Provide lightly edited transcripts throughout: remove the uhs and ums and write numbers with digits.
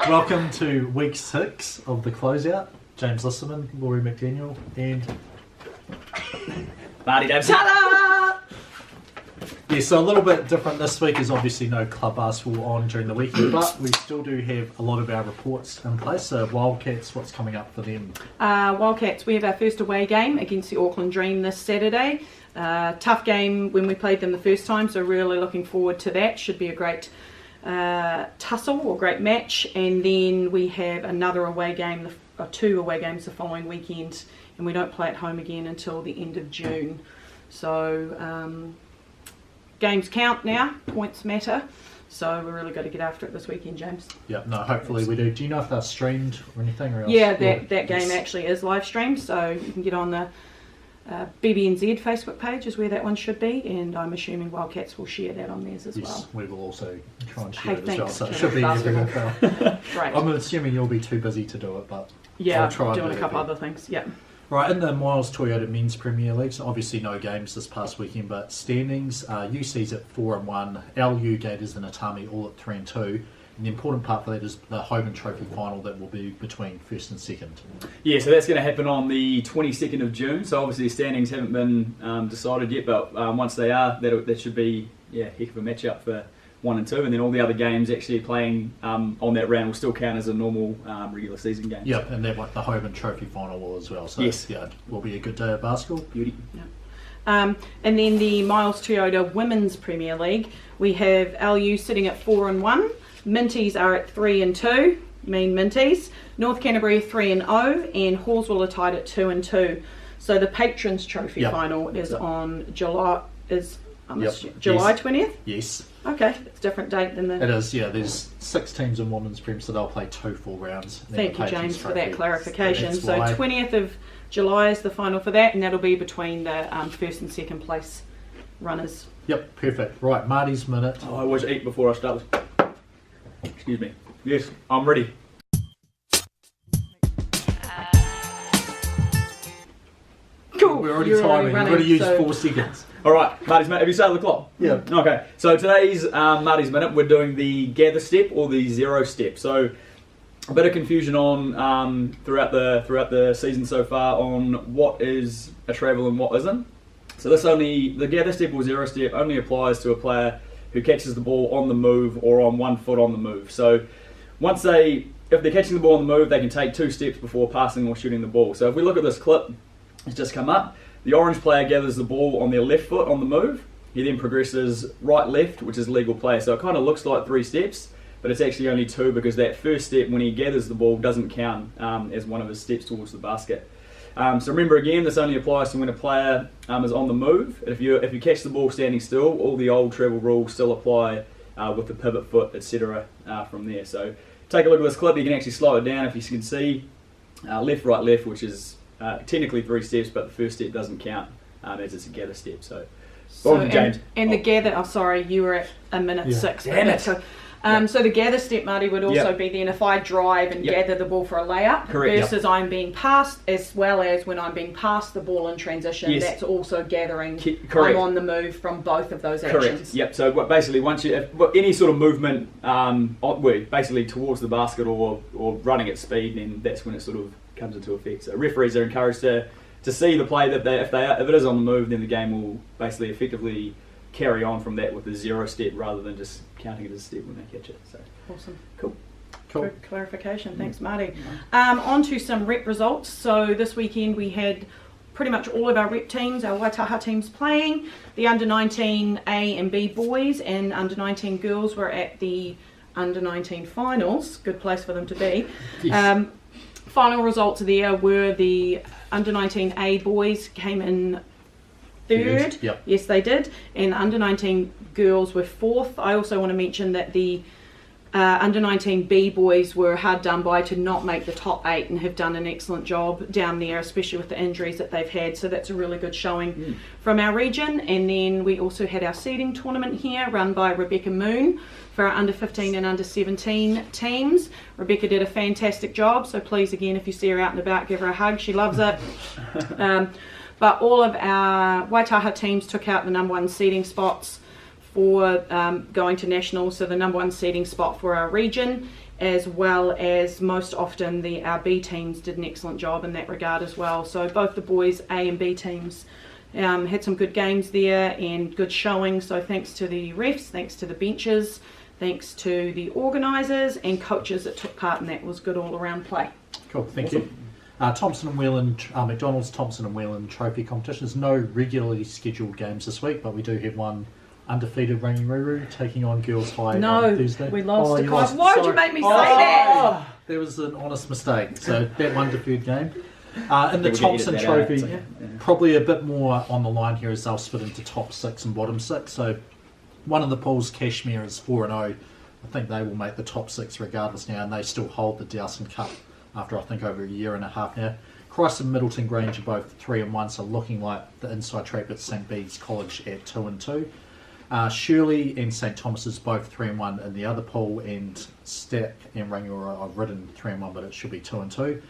Welcome to week 6 of the closeout. James Lissaman, Laurie McDaniel, and Marty Davison. Ta-da! yeah, so a little bit different this week is obviously no club basketball on during the weekend, but we still do have a lot of our reports in place. So Wildcats, what's coming up for them? Wildcats, we have our first away game against the Auckland Dream this Saturday. Tough game when we played them the first time, so really looking forward to that. Should be a great tussle or great match. And then we have another away game, or 2 away games the following weekend, and we don't play at home again until the end of June. So games count now, points matter. So we're really got to get after it this weekend, James. Yeah, no, hopefully we do. Do you know if they're streamed or anything? Or else? Yeah, that game actually is live streamed, so you can get on the BBNZ Facebook page is where that one should be, and I'm assuming Wildcats will share that on theirs as well. Yes, we will also try and share Hey, it as well, thanks, so it Jim. should be everywhere. Great. I'm assuming you'll be too busy to do it, but Yeah, I'll try doing and a couple other things. Yeah. Right, in the Miles Toyota Men's Premier League, so obviously no games this past weekend, but standings, UC's at 4-1, LU, Gators and Atami all at 3-2. And the important part for that is the Hogan Trophy final that will be between first and second. Yeah, so that's going to happen on the 22nd of June. So obviously the standings haven't been decided yet, but once they are, that should be heck of a matchup for 1 and 2. And then all the other games actually playing on that round will still count as a normal regular season game. Yep, and that the Hogan Trophy final will as well. So yes, yeah, it will be a good day of basketball. Beauty. Yeah. And then the Miles Toyota Women's Premier League, we have LU sitting at 4-1. Minties are at 3-2, mean Minties. North Canterbury 3-0, and Hawesville are tied at 2-2. So the Patrons Trophy final is on July 20th. Yes. Okay, it's a different date than the. It is. Yeah, there's 6 teams in women's prem, so they'll play 2 full rounds. Thank you, James, for that clarification. That's So why. 20th of July is the final for that, and that'll be between the first and second place runners. Yep, perfect. Right, Marty's minute. Oh, I always eat before I start. Excuse me. Yes, I'm ready. Cool. We're already You're timing. running, We've got to use so 4 seconds. All right, Marty's minute. Have you started the clock? Yeah. Okay. So today's Marty's minute, we're doing the gather step or the 0 step. So a bit of confusion on throughout the season so far on what is a travel and what isn't. So the gather step or 0 step only applies to a player who catches the ball on the move or on 1 foot on the move. So if they're catching the ball on the move, they can take 2 steps before passing or shooting the ball. So if we look at this clip, it's just come up. The orange player gathers the ball on their left foot on the move. He then progresses right-left, which is legal play. So it kind of looks like 3 steps, but it's actually only 2 because that first step when he gathers the ball doesn't count as one of his steps towards the basket. So remember again, this only applies to when a player is on the move. If you catch the ball standing still, all the old travel rules still apply with the pivot foot, etc. From there. So take a look at this clip. You can actually slow it down if you can see left, right, left, which is technically 3 steps, but the first step doesn't count as it's a gather step. So James. And the gather. Oh, sorry, you were at a minute 6. Damn it. So the gather step, Marty, would also be then if I drive and gather the ball for a layup versus I'm being passed, as well as when I'm being passed the ball in transition. Yes. That's also gathering. Correct. I'm on the move from both of those actions. Correct. Yep. So basically, any sort of movement, basically towards the basket or running at speed, then that's when it sort of comes into effect. So referees are encouraged to see the play that if it is on the move, then the game will basically effectively carry on from that with the 0 step rather than just counting it as a step when they catch it. So awesome. Cool. Good clarification. Thanks, Marty. On to some rep results. So this weekend we had pretty much all of our rep teams, our Waitaha teams playing. The under 19 A and B boys and under 19 girls were at the under 19 finals. Good place for them to be. Yes. Final results there were the under 19 A boys came in 3rd. Yep. Yes, they did. And under 19 girls were 4th. I also want to mention that the under 19 B boys were hard done by to not make the top 8 and have done an excellent job down there, especially with the injuries that they've had. So that's a really good showing from our region. And then we also had our seeding tournament here run by Rebecca Moon for our under 15 and under 17 teams. Rebecca did a fantastic job. So please, again, if you see her out and about, give her a hug. She loves it. But all of our Waitaha teams took out the number 1 seeding spots for going to nationals, so the number 1 seeding spot for our region, as well as most often our B teams did an excellent job in that regard as well. So both the boys A and B teams had some good games there and good showing. So thanks to the refs, thanks to the benches, thanks to the organisers and coaches that took part in that. It was good all around play. Cool, thank you. Thompson and Whelan, McDonald's Thompson and Whelan Trophy competitions. No regularly scheduled games this week, but we do have one undefeated Rangiruru taking on Girls High on Thursday. We lost. You lost. Why would you make me say that? There was an honest mistake. So that one defeated game. In the Thompson Trophy, probably a bit more on the line here as they'll split into top 6 and bottom 6. So one of the pools, Cashmere, is 4-0. I think they will make the top 6 regardless now, and they still hold the Dowson Cup after I think over a year and a half now. Christ and Middleton Grange are both 3-1, so looking like the inside track at St Bede's College at 2-2. Shirley and St Thomas's both 3-1 in the other pool, and Stack and Rangiora are ridden 3-1, but it should be 2-2.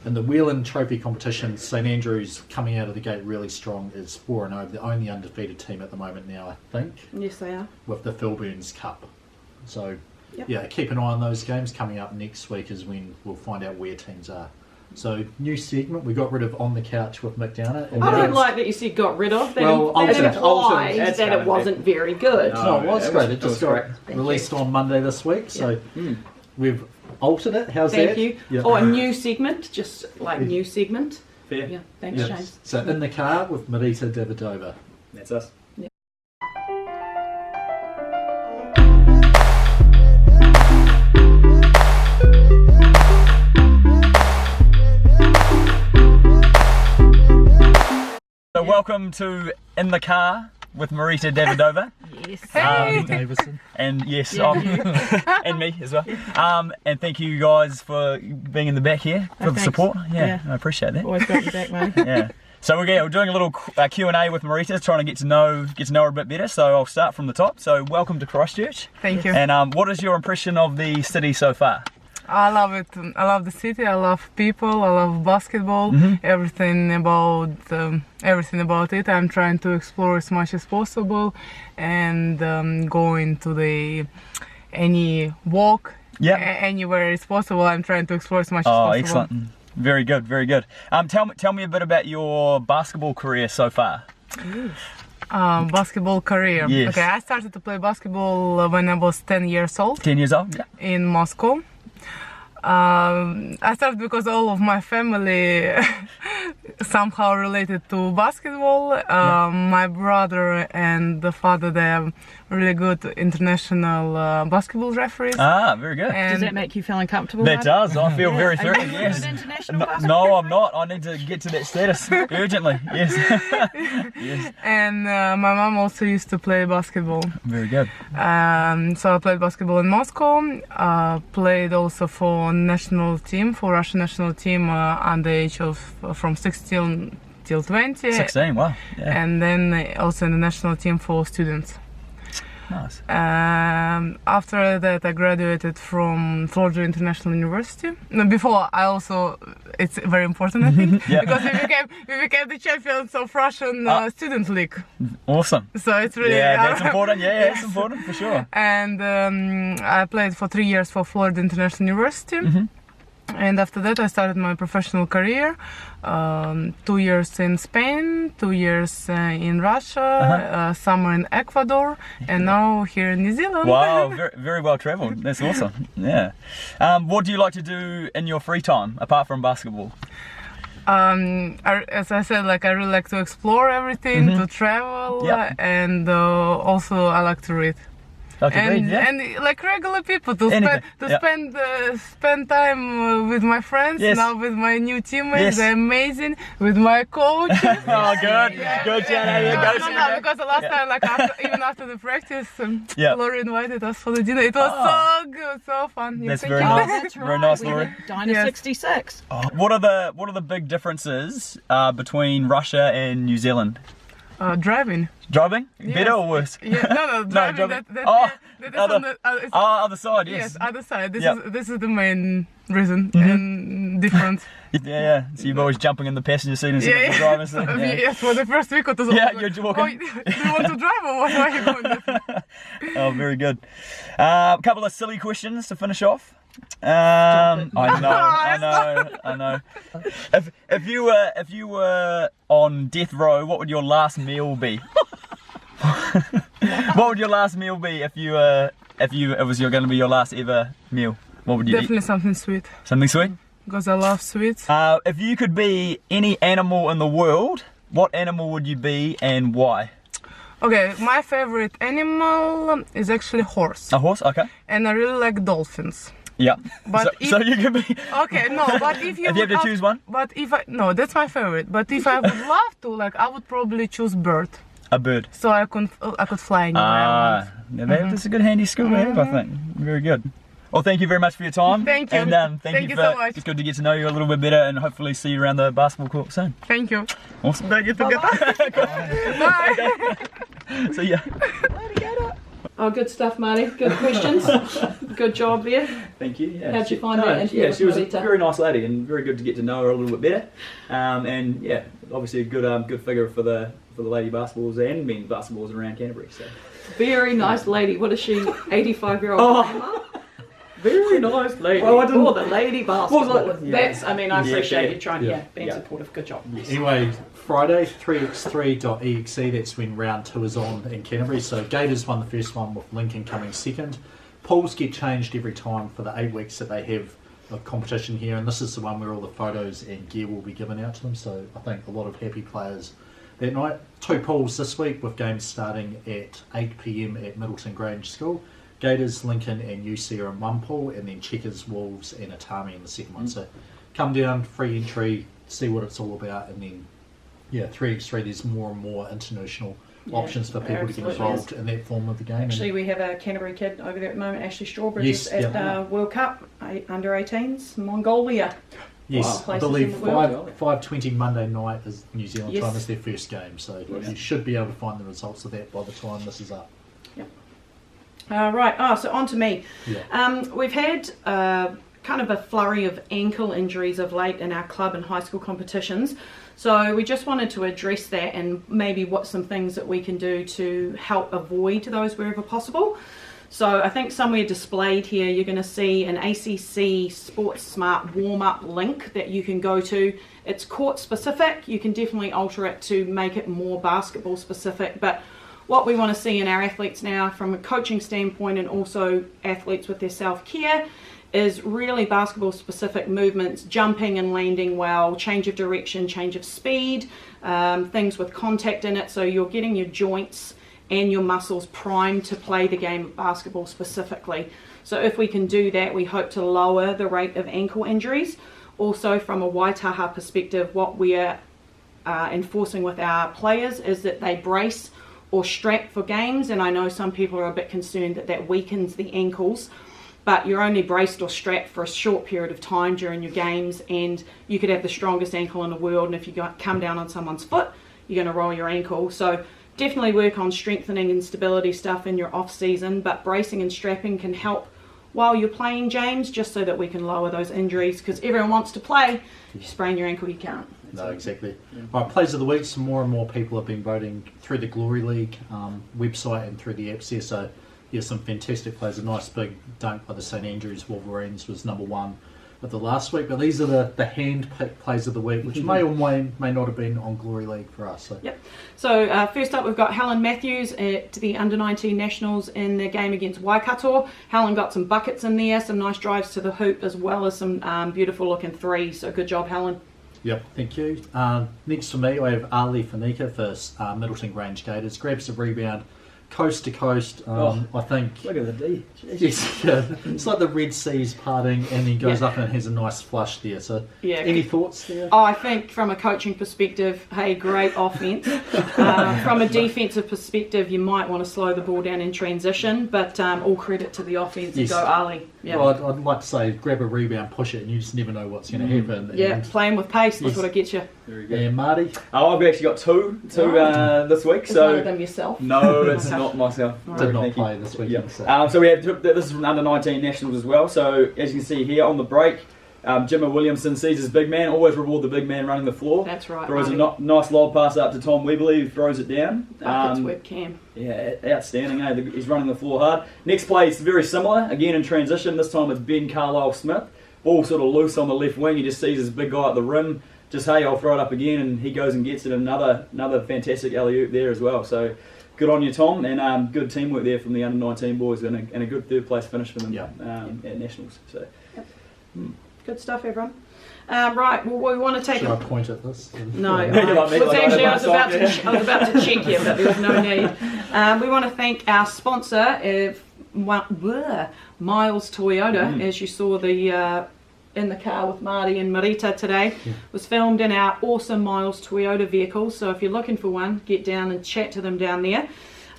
In the Whelan Trophy competition, St Andrews coming out of the gate really strong is 4-0, the only undefeated team at the moment now, I think. Yes, they are. With the Philburns Cup. So, Yep. yeah, keep an eye on those games. Coming up next week is when we'll find out where teams are. So, new segment, we got rid of On the Couch with Mick Downer. I don't like that you said got rid of. That Well, that alternate. implies That's that it coming wasn't very good. No, it was it great. was- It just it was got great. released on Monday this week. So, we've altered it. How's Thank that? you. Yeah. Or a new segment, just like new segment. Fair. Yeah, thanks, Yeah. James. So, in the car with Marita Davidova. That's us. So welcome to In the Car with Marita Davidova. Yes. Davison. And yes, and me as well. And thank you guys for being in the back here for the thanks. support. Yeah, Yeah. I appreciate that. Always got your back, mate. Yeah. So we're doing a little Q&A with Marita, trying to get to know her a bit better. So I'll start from the top. So welcome to Christchurch. Thank you. And what is your impression of the city so far? I love it. I love the city. I love people. I love basketball. Everything about it. I'm trying to explore as much as possible, and going to any walk. Yeah. Anywhere it's possible. I'm trying to explore as much as possible. Oh, excellent. Very good, very good. Tell me a bit about your basketball career so far. Basketball career. Yes. Okay, I started to play basketball when I was 10 years old 10 years old? Yeah. in Moscow. I started because all of my family somehow related to basketball. My brother and the father, they are really good international basketball referees. Ah, very good. And Does that make you feel uncomfortable? That does. I feel very Are threatened, you yes. good international basketball? No, I'm not. I need to get to that status urgently. Yes. Yes. and my mom also used to play basketball. Very good. So I played basketball in Moscow. Played also for national team, for Russian national team, under age of from 16 till 20. 16, wow. Yeah. And then also in the national team for students. Nice. After that, I graduated from Florida International University. No, before, I also, it's very important, I think, Yeah. because we became the champions of Russian student league. Awesome. So it's really Yeah, that's important. Yeah, it's important for sure. And I played for 3 years for Florida International University. And after that, I started my professional career. 2 years in Spain, 2 years in Russia, summer in Ecuador, and now here in New Zealand. Wow, very, very well travelled. That's awesome. Yeah. What do you like to do in your free time apart from basketball? As I said, like I really like to explore everything, to travel, Yep. and also I like to read. Like to And, read, yeah. and like regular people to Anything, spend time with my friends, Yes. now with my new teammates. Yes. They're amazing, with my coach. Oh, good. Good, Jana. No, because the last time, like even after the practice, Yeah. Laurie invited us for the dinner. It was so good, so fun. Yeah, That's thank very you. nice. That's Very right. nice, We Laurie. were Dinah Yes. 66. What are the big differences between Russia and New Zealand? Driving. Driving? Yes. Better or worse? Yeah, no, driving. driving. That is Other- on the, it's, Other side, yes, yes. other side. Yep. This is the main reason and difference. Yeah. So you're always jumping in the passenger seat instead of the Yeah. driver's seat. Yeah. Yes, for the first week it was Yeah, always you're walking. Oh, do you want to drive or what are you going to do? Oh, very good. A couple of silly questions to finish off. I know. If you were on death row, what would your last meal be? What would your last meal be if it was going to be your last ever meal? What would you Definitely eat? something sweet. Something sweet? Because I love sweets. If you could be any animal in the world, what animal would you be and why? Okay, my favorite animal is actually horse. A horse? Okay. And I really like dolphins. Yeah. But so you could be. Okay, no, but if you If you have to choose one? But no, that's my favorite. But if I would love to, like, I would probably choose bird. A bird. So I could fly anywhere I want. That's a good handy skill to have, I think. Very good. Well, thank you very much for your time. Thank you. And Thank you for, so much. It's good to get to know you a little bit better and hopefully see you around the basketball court soon. Thank you. Awesome. Do I get to get Bye. So yeah. Oh, good stuff, Marty. Good questions. Good job there. Thank you. Yeah. How'd you find that interview Yeah, with she was a Marita? very nice lady and very good to get to know her a little bit better. And yeah, obviously a good figure for the lady basketballs and men's basketballs around Canterbury. So Very nice lady. What is she? 85-year-old Oh. very nice lady. Well, oh, the lady basketball. Well, yeah. That's. I mean, I Yeah, appreciate yeah. you trying Yeah. to being Yeah. supportive. Good job. Anyway, Friday, 3x3.exe, that's when round 2 is on in Canterbury. So Gators won the first one with Lincoln coming second. Pools get changed every time for the 8 weeks that they have of competition here, and this is the one where all the photos and gear will be given out to them. So I think a lot of happy players that night. 2 pools this week with games starting at 8 p.m. at Middleton Grange School. Gators, Lincoln and UC are in one pool, and then Checkers, Wolves and Atami in the second one. So come down, free entry, see what it's all about, and then 3x3 there's more and more international options for people to get involved in that form of the game. Actually, we have a Canterbury kid over there at the moment, Ashley Strawbridge, Yes, at World Cup under 18s, Mongolia. Yes, Wow. I believe Places in the world. 5:20 Monday night is New Zealand Yes. time is their first game, so you should be able to find the results of that by the time this is up. Right, so on to me. Yeah. We've had kind of a flurry of ankle injuries of late in our club and high school competitions. So we just wanted to address that and maybe what some things that we can do to help avoid those wherever possible. So I think somewhere displayed here you're going to see an ACC Sports Smart warm-up link that you can go to. It's court specific. You can definitely alter it to make it more basketball specific, but what we want to see in our athletes now from a coaching standpoint and also athletes with their self-care is really basketball specific movements, jumping and landing well, change of direction, change of speed, things with contact in it, so you're getting your joints and your muscles primed to play the game of basketball specifically. So if we can do that, we hope to lower the rate of ankle injuries. Also from a Waitaha perspective, what we are enforcing with our players is that they brace or strap for games, and I know some people are a bit concerned that that weakens the ankles, but you're only braced or strapped for a short period of time during your games, and you could have the strongest ankle in the world, and if you come down on someone's foot, you're going to roll your ankle. So definitely work on strengthening and stability stuff in your off season, but bracing and strapping can help while you're playing, James, just so that we can lower those injuries, because everyone wants to play. If you sprain your ankle, you can't. No, exactly. Right, plays of the week. Some more and more people have been voting through the Glory League website and through the apps here. So, some fantastic plays. A nice big dunk by the St Andrews Wolverines was number 1 of the last week. But these are the hand-picked plays of the week, which may or may not have been on Glory League for us. So. Yep. So first up, we've got Helen Matthews at the Under-19 Nationals in their game against Waikato. Helen got some buckets in there, some nice drives to the hoop, as well as some beautiful-looking threes. So good job, Helen. Yep, thank you. Next for me, I have Ali Fanika for Middleton Grange Gators. Grabs the rebound, coast to coast. I think. Look at the D. Yes, it's like the Red Sea's parting, and then goes up and has a nice flush there. So, any thoughts there? I think from a coaching perspective, hey, great offense. From a defensive perspective, you might want to slow the ball down in transition, but all credit to the offense. Yes. Go Ali. Yep. Well, I'd like to say grab a rebound, push it, and you just never know what's going to happen. Yeah, And, playing with pace, that's Yes. what it gets you. Very good. and Marty, I've actually got two this week. It's none of So them yourself. no, it's not myself. did not Thank you. play this weekend. Yeah. So we have this is from under 19 nationals as well. So as you can see here on the break, Jimmy Williamson sees his big man, always reward the big man running the floor. That's right. Throws Marty. a nice lob pass up to Tom Webley, who throws it down. Buckets webcam. Yeah, outstanding. He's running the floor hard. Next play is very similar. Again in transition. This time it's Ben Carlisle-Smith. Ball sort of loose on the left wing. He just sees his big guy at the rim. Just, hey, I'll throw it up again, and he goes and gets it. Another fantastic alley-oop there as well. So good on you, Tom, and good teamwork there from the under-19 boys, and a good third-place finish for them at Nationals. So Good stuff, everyone. Right, well, we want to take Should I point at this? No, You're like me, I was like about to check here, but there was no need. We want to thank our sponsor, Miles Toyota. As you saw in the car with Marty and Marita today, was filmed in our awesome Miles Toyota vehicles. So if you're looking for one, get down and chat to them down there.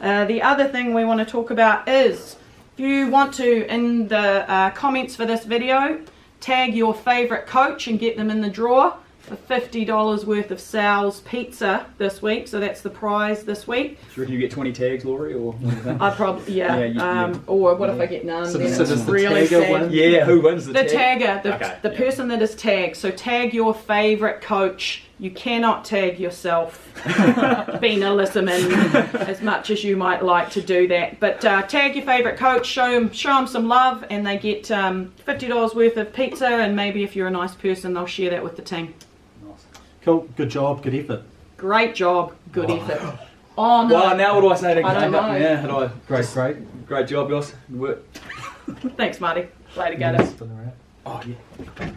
The other thing we want to talk about is, if you want to, in the comments for this video, tag your favourite coach and get them in the draw for $50 worth of Sal's Pizza this week. So that's the prize this week. do you reckon you get 20 tags, Laurie, or what do you think? I probably, Yeah, or what if I get none? So then does it's the really tagger sad. win? Yeah, who wins the The tag? tagger, the person that is tagged. So tag your favourite coach. You cannot tag yourself, Bina Lissaman, as much as you might like to do that. But tag your favourite coach, show them some love, and they get $50 worth of pizza. And maybe if you're a nice person, they'll share that with the team. Cool. Good job. Good effort. Great job, good effort. Oh no! Well, now what do I say to I don't know. Yeah, how do I? Great Great job, Joss. Good work. Thanks, Marty. Play together. Spin around. Oh yeah.